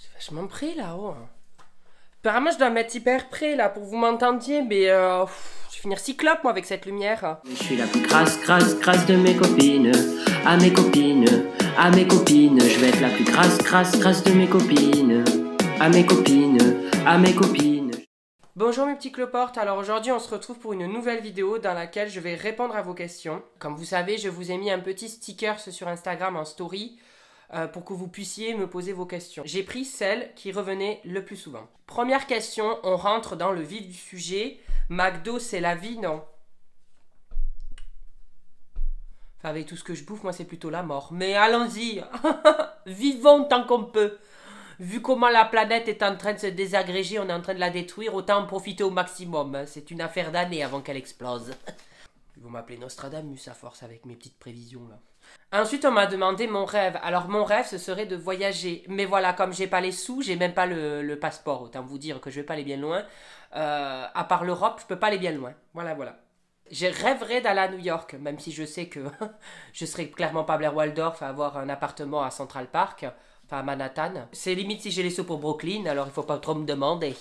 C'est vachement près là-haut. Apparemment, je dois mettre hyper près là pour que vous m'entendiez, mais je vais finir cyclope moi avec cette lumière. Je suis la plus crasse de mes copines. À mes copines, à mes copines. Je vais être la plus crasse de mes copines. À mes copines, à mes copines. Bonjour mes petits cloportes, alors aujourd'hui on se retrouve pour une nouvelle vidéo dans laquelle je vais répondre à vos questions. Comme vous savez, je vous ai mis un petit sticker sur Instagram en story pour que vous puissiez me poser vos questions. J'ai pris celle qui revenait le plus souvent. Première question, on rentre dans le vif du sujet. McDo c'est la vie, non? Enfin avec tout ce que je bouffe, moi c'est plutôt la mort. Mais allons-y, vivons tant qu'on peut. Vu comment la planète est en train de se désagréger, on est en train de la détruire, autant en profiter au maximum. C'est une affaire d'années avant qu'elle explose. Ils vont m'appeler Nostradamus à force avec mes petites prévisions là. Ensuite, on m'a demandé mon rêve. Alors, mon rêve, ce serait de voyager. Mais voilà, comme j'ai pas les sous, j'ai même pas le passeport. Autant vous dire que je vais pas aller bien loin. À part l'Europe, je peux pas aller bien loin. Voilà, voilà. Je rêverais d'aller à New York, même si je sais que je serais clairement pas Blair Waldorf à avoir un appartement à Central Park. Enfin, à Manhattan. C'est limite si j'ai les sous pour Brooklyn, alors il faut pas trop me demander.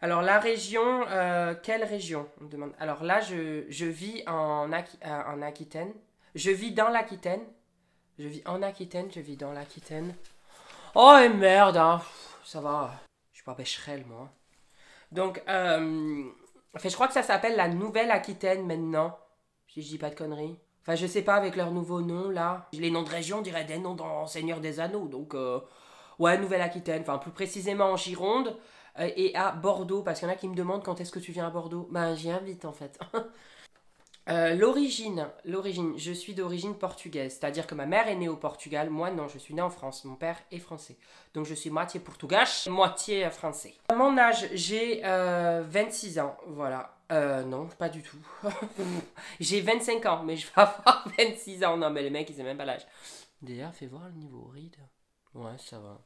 Alors la région, quelle région on me demande. Alors là, je vis en Aquitaine. Je vis dans l'Aquitaine. Je vis en Aquitaine, je vis dans l'Aquitaine. Oh et merde, hein. Ça va. Je suis pas Becherel, moi. Donc, enfin, je crois que ça s'appelle la Nouvelle-Aquitaine maintenant. Si je dis pas de conneries. Enfin, je sais pas avec leur nouveau nom là. Les noms de région, on dirait des noms dans Seigneur des Anneaux. Donc, ouais, Nouvelle-Aquitaine. Enfin, plus précisément en Gironde et à Bordeaux. Parce qu'il y en a qui me demandent quand est-ce que tu viens à Bordeaux. Ben, j'y invite en fait. L'origine, je suis d'origine portugaise, c'est-à-dire que ma mère est née au Portugal, moi non, je suis née en France, mon père est français. Donc je suis moitié portugais, moitié français. Mon âge, j'ai 26 ans, voilà. Non, pas du tout. J'ai 25 ans, mais je vais avoir 26 ans. Non, mais les mecs, ils savent même pas l'âge. D'ailleurs, fais voir le niveau ride. Ouais, ça va.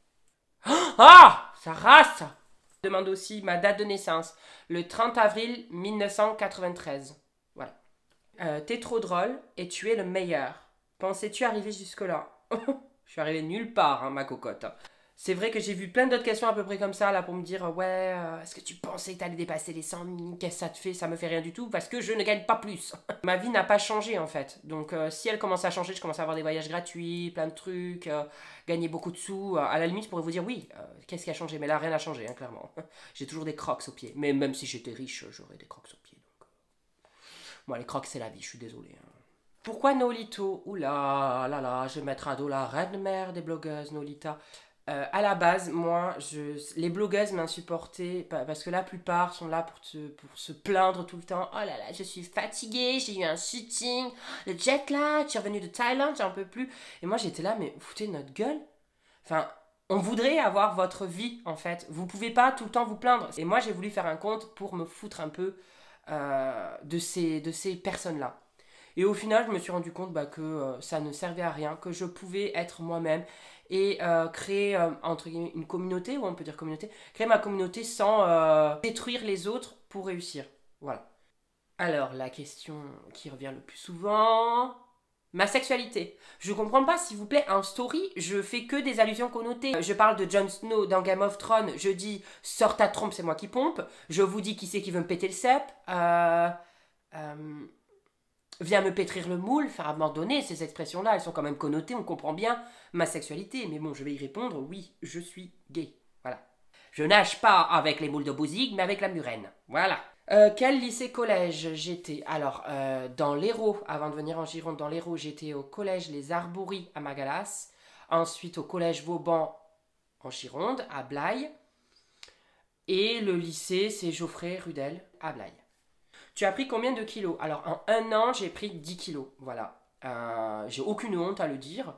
Ah, ça race. Je demande aussi ma date de naissance, le 30 avril 1993. Voilà. T'es trop drôle et tu es le meilleur. Pensais-tu arriver jusque-là? Je suis arrivé nulle part, hein, ma cocotte. C'est vrai que j'ai vu plein d'autres questions à peu près comme ça, là, pour me dire, ouais, est-ce que tu pensais que t'allais dépasser les 100 000? Qu'est-ce que ça te fait? Ça me fait rien du tout, parce que je ne gagne pas plus. Ma vie n'a pas changé, en fait. Donc, si elle commence à changer, je commence à avoir des voyages gratuits, plein de trucs, gagner beaucoup de sous. À la limite, je pourrais vous dire, oui, qu'est-ce qui a changé? Mais là, rien n'a changé, hein, clairement. J'ai toujours des crocs aux pieds. Mais même si j'étais riche, j'aurais des crocs aux pieds. Moi, les crocs, c'est la vie, je suis désolé. Hein. Pourquoi Nolito? Oula, là, je vais mettre à dos la reine mère des blogueuses, Nolita. À la base, moi, les blogueuses m'insupportaient parce que la plupart sont là pour se plaindre tout le temps. Oh là là, je suis fatiguée, j'ai eu un shooting, le jet lag, je suis revenue de Thaïlande, j'en peux plus. Et moi, j'étais là, mais vous foutez de notre gueule? Enfin, on voudrait avoir votre vie, en fait. Vous pouvez pas tout le temps vous plaindre. Et moi, j'ai voulu faire un compte pour me foutre un peu de ces personnes-là. Et au final, je me suis rendu compte que ça ne servait à rien, que je pouvais être moi-même et créer, entre guillemets, une communauté, ou on peut dire communauté, créer ma communauté sans détruire les autres pour réussir. Voilà. Alors, la question qui revient le plus souvent... Ma sexualité. Je comprends pas, s'il vous plaît, en story, je fais que des allusions connotées. Je parle de Jon Snow dans Game of Thrones, je dis sors ta trompe, c'est moi qui pompe. Je vous dis qui c'est qui veut me péter le cep. Viens me pétrir le moule. Enfin, à un moment donné, ces expressions-là, elles sont quand même connotées, on comprend bien ma sexualité. Mais bon, je vais y répondre, oui, je suis gay. Voilà. Je nage pas avec les moules de Bouzigues, mais avec la murène. Voilà. Quel lycée-collège j'étais? Alors, dans l'Hérault, avant de venir en Gironde, dans l'Hérault, j'étais au collège Les Arbories à Magalas. Ensuite, au collège Vauban en Gironde, à Blaye. Et le lycée, c'est Geoffrey Rudel à Blaye. Tu as pris combien de kilos? Alors, en un an, j'ai pris 10 kilos. Voilà. J'ai aucune honte à le dire.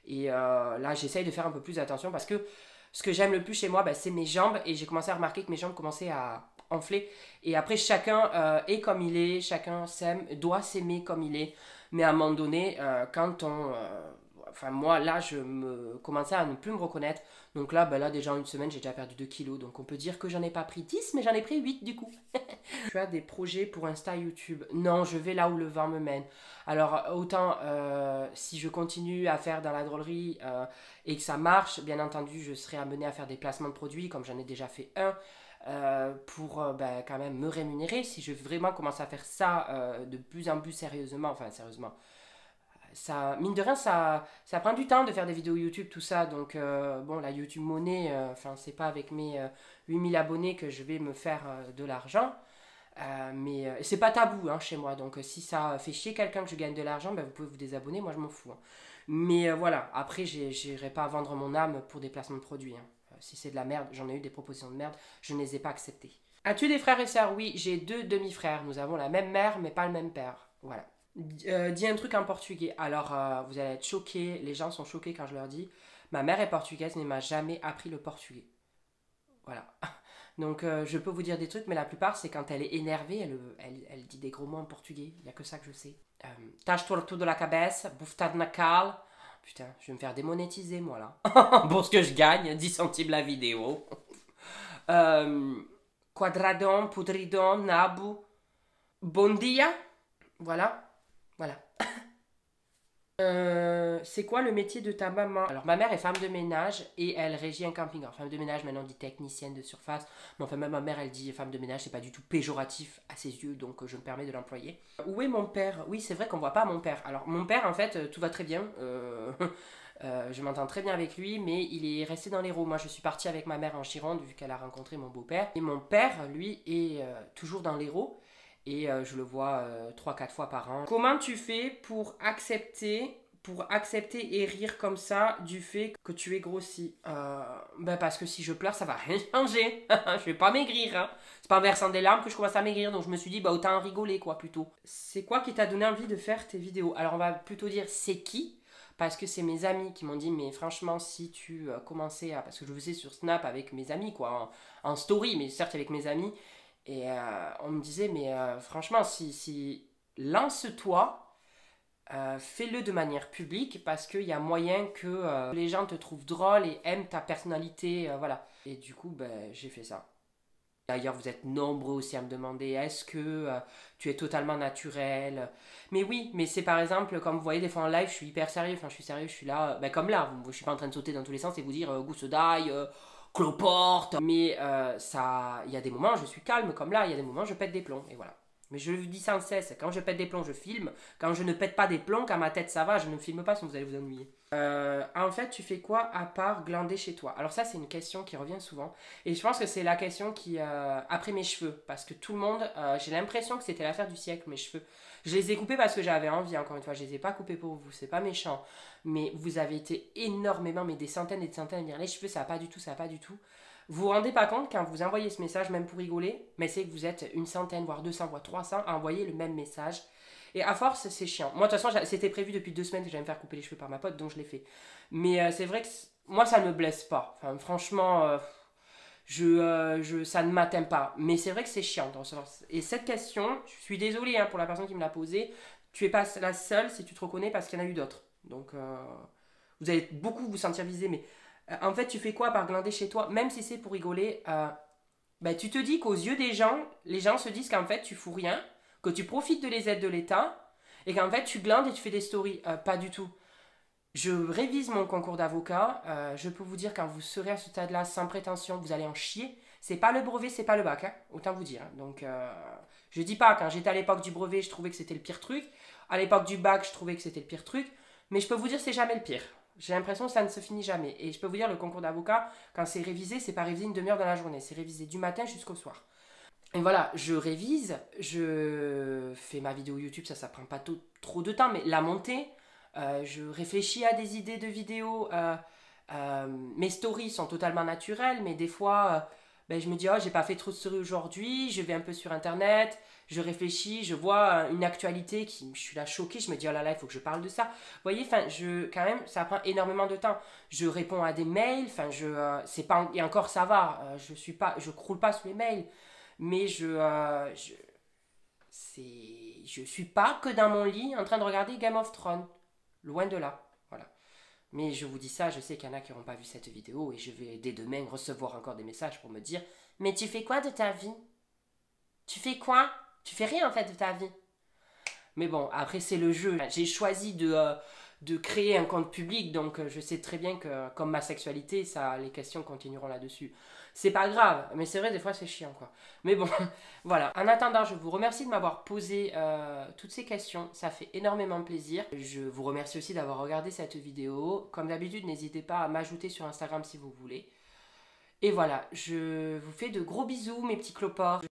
Et là, j'essaye de faire un peu plus attention parce que ce que j'aime le plus chez moi, c'est mes jambes. Et j'ai commencé à remarquer que mes jambes commençaient à enfler. Et après, chacun est comme il est. Chacun s'aime, doit s'aimer comme il est. Mais à un moment donné, quand on... enfin moi là je me commençais à ne plus me reconnaître. Donc là, là déjà en une semaine j'ai déjà perdu 2 kilos. Donc on peut dire que j'en ai pas pris 10 mais j'en ai pris 8 du coup. Tu as des projets pour Insta, YouTube? Non, je vais là où le vent me mène. Alors autant si je continue à faire dans la drôlerie et que ça marche, bien entendu je serai amené à faire des placements de produits comme j'en ai déjà fait un. Pour quand même me rémunérer si je veux vraiment commencer à faire ça de plus en plus sérieusement, enfin sérieusement, ça, mine de rien, ça prend du temps de faire des vidéos YouTube, tout ça. Donc, bon, la YouTube monnaie, enfin, c'est pas avec mes 8000 abonnés que je vais me faire de l'argent. Mais c'est pas tabou hein, chez moi. Donc, si ça fait chier quelqu'un que je gagne de l'argent, vous pouvez vous désabonner. Moi, je m'en fous. Hein. Mais voilà, après, j'irai pas vendre mon âme pour des placements de produits. Hein. Si c'est de la merde, j'en ai eu des propositions de merde, je ne les ai pas acceptées. As-tu des frères et sœurs? Oui, j'ai 2 demi-frères. Nous avons la même mère, mais pas le même père. Voilà. Dis un truc en portugais. Alors, vous allez être choqués. Les gens sont choqués quand je leur dis. Ma mère est portugaise, mais m'a jamais appris le portugais. Voilà. Donc, je peux vous dire des trucs, mais la plupart, c'est quand elle est énervée, elle dit des gros mots en portugais. Il n'y a que ça que je sais. Tâche torto de la cabeça, bufftad na cal. Putain, je vais me faire démonétiser, moi, là. Pour ce que je gagne, 10 centimes la vidéo. Quadradon, podridon, nabu. Bon dia. Voilà. Voilà. C'est quoi le métier de ta maman? Alors, ma mère est femme de ménage et elle régit un camping. Alors, femme de ménage, maintenant on dit technicienne de surface. Mais enfin, même ma mère, elle dit femme de ménage, c'est pas du tout péjoratif à ses yeux, donc je me permets de l'employer. Où est mon père? Oui, c'est vrai qu'on voit pas mon père. Alors, mon père, en fait, tout va très bien. Je m'entends très bien avec lui, mais il est resté dans l'Hérault. Moi, je suis partie avec ma mère en Gironde, vu qu'elle a rencontré mon beau-père. Et mon père, lui, est toujours dans l'Hérault. Et je le vois 3-4 fois par an. Comment tu fais pour accepter et rire comme ça du fait que tu es grossi? Parce que si je pleure, ça va rien changer. Je vais pas maigrir. Hein. C'est pas en versant des larmes que je commence à maigrir. Donc je me suis dit, autant en rigoler, quoi, plutôt. C'est quoi qui t'a donné envie de faire tes vidéos? Alors on va plutôt dire c'est qui? Parce que c'est mes amis qui m'ont dit, mais franchement, si tu commençais à... Parce que je faisais sur Snap avec mes amis, quoi, en story, mais certes avec mes amis. Et on me disait, mais franchement, si lance-toi, fais-le de manière publique parce qu'il y a moyen que les gens te trouvent drôle et aiment ta personnalité, voilà. Et du coup, j'ai fait ça. D'ailleurs, vous êtes nombreux aussi à me demander, est-ce que tu es totalement naturel? Mais oui, mais c'est par exemple, comme vous voyez des fois en live, je suis hyper sérieux, enfin je suis sérieux, je suis là, comme là, je suis pas en train de sauter dans tous les sens et vous dire, gousse d'ail, cloporte. Mais ça, il y a des moments je suis calme comme là, il y a des moments je pète des plombs et voilà. Mais je le dis sans cesse, quand je pète des plombs je filme, quand je ne pète pas des plombs, quand ma tête ça va, je ne filme pas sinon vous allez vous ennuyer. En fait tu fais quoi à part glander chez toi? Alors ça c'est une question qui revient souvent et je pense que c'est la question qui après mes cheveux, parce que tout le monde, j'ai l'impression que c'était l'affaire du siècle mes cheveux. Je les ai coupés parce que j'avais envie, encore une fois, je les ai pas coupés pour vous, c'est pas méchant. Mais vous avez été énormément, mais des centaines et des centaines à me dire les cheveux ça va pas du tout, ça va pas du tout. Vous vous rendez pas compte quand vous envoyez ce message, même pour rigoler, mais c'est que vous êtes une centaine, voire 200, voire 300 à envoyer le même message. Et à force, c'est chiant. Moi, de toute façon, c'était prévu depuis 2 semaines que j'allais me faire couper les cheveux par ma pote, donc je l'ai fait. Mais c'est vrai que moi, ça ne me blesse pas. Enfin, franchement, ça ne m'atteint pas. Mais c'est vrai que c'est chiant de recevoir. Et cette question, je suis désolée hein, pour la personne qui me l'a posée. Tu es pas la seule si tu te reconnais parce qu'il y en a eu d'autres. Donc, vous allez beaucoup vous sentir visé, mais en fait, tu fais quoi par glander chez toi? Même si c'est pour rigoler, tu te dis qu'aux yeux des gens, les gens se disent qu'en fait, tu fous rien, que tu profites de les aides de l'État, et qu'en fait, tu glandes et tu fais des stories. Pas du tout. Je révise mon concours d'avocat. Je peux vous dire, quand vous serez à ce stade-là, sans prétention, vous allez en chier. C'est pas le brevet, c'est pas le bac, hein, autant vous dire. Hein. Donc, je dis pas, quand j'étais à l'époque du brevet, je trouvais que c'était le pire truc. À l'époque du bac, je trouvais que c'était le pire truc. Mais je peux vous dire, c'est jamais le pire. J'ai l'impression que ça ne se finit jamais. Et je peux vous dire, le concours d'avocat, quand c'est révisé, c'est pas révisé une demi-heure dans la journée. C'est révisé du matin jusqu'au soir. Et voilà, je révise, je fais ma vidéo YouTube, ça prend pas trop de temps, mais la montée, je réfléchis à des idées de vidéos. Mes stories sont totalement naturelles, mais des fois, je me dis, oh, j'ai pas fait trop de stories aujourd'hui, je vais un peu sur Internet, je réfléchis, je vois une actualité je suis là choquée, je me dis, oh là là, il faut que je parle de ça. Vous voyez, quand même, ça prend énormément de temps. Je réponds à des mails, c'est pas, et encore ça va, je croule pas sous les mails, mais je suis pas que dans mon lit en train de regarder Game of Thrones. Loin de là. Voilà. Mais je vous dis ça, je sais qu'il y en a qui n'auront pas vu cette vidéo et je vais dès demain recevoir encore des messages pour me dire « Mais tu fais quoi de ta vie? Tu fais quoi? Tu fais rien en fait de ta vie. » Mais bon, après c'est le jeu. J'ai choisi de créer un compte public, donc je sais très bien que comme ma sexualité, ça, les questions continueront là-dessus. C'est pas grave, mais c'est vrai, des fois c'est chiant quoi. Mais bon, voilà. En attendant, je vous remercie de m'avoir posé toutes ces questions, ça fait énormément plaisir. Je vous remercie aussi d'avoir regardé cette vidéo. Comme d'habitude, n'hésitez pas à m'ajouter sur Instagram si vous voulez. Et voilà, je vous fais de gros bisous mes petits cloports.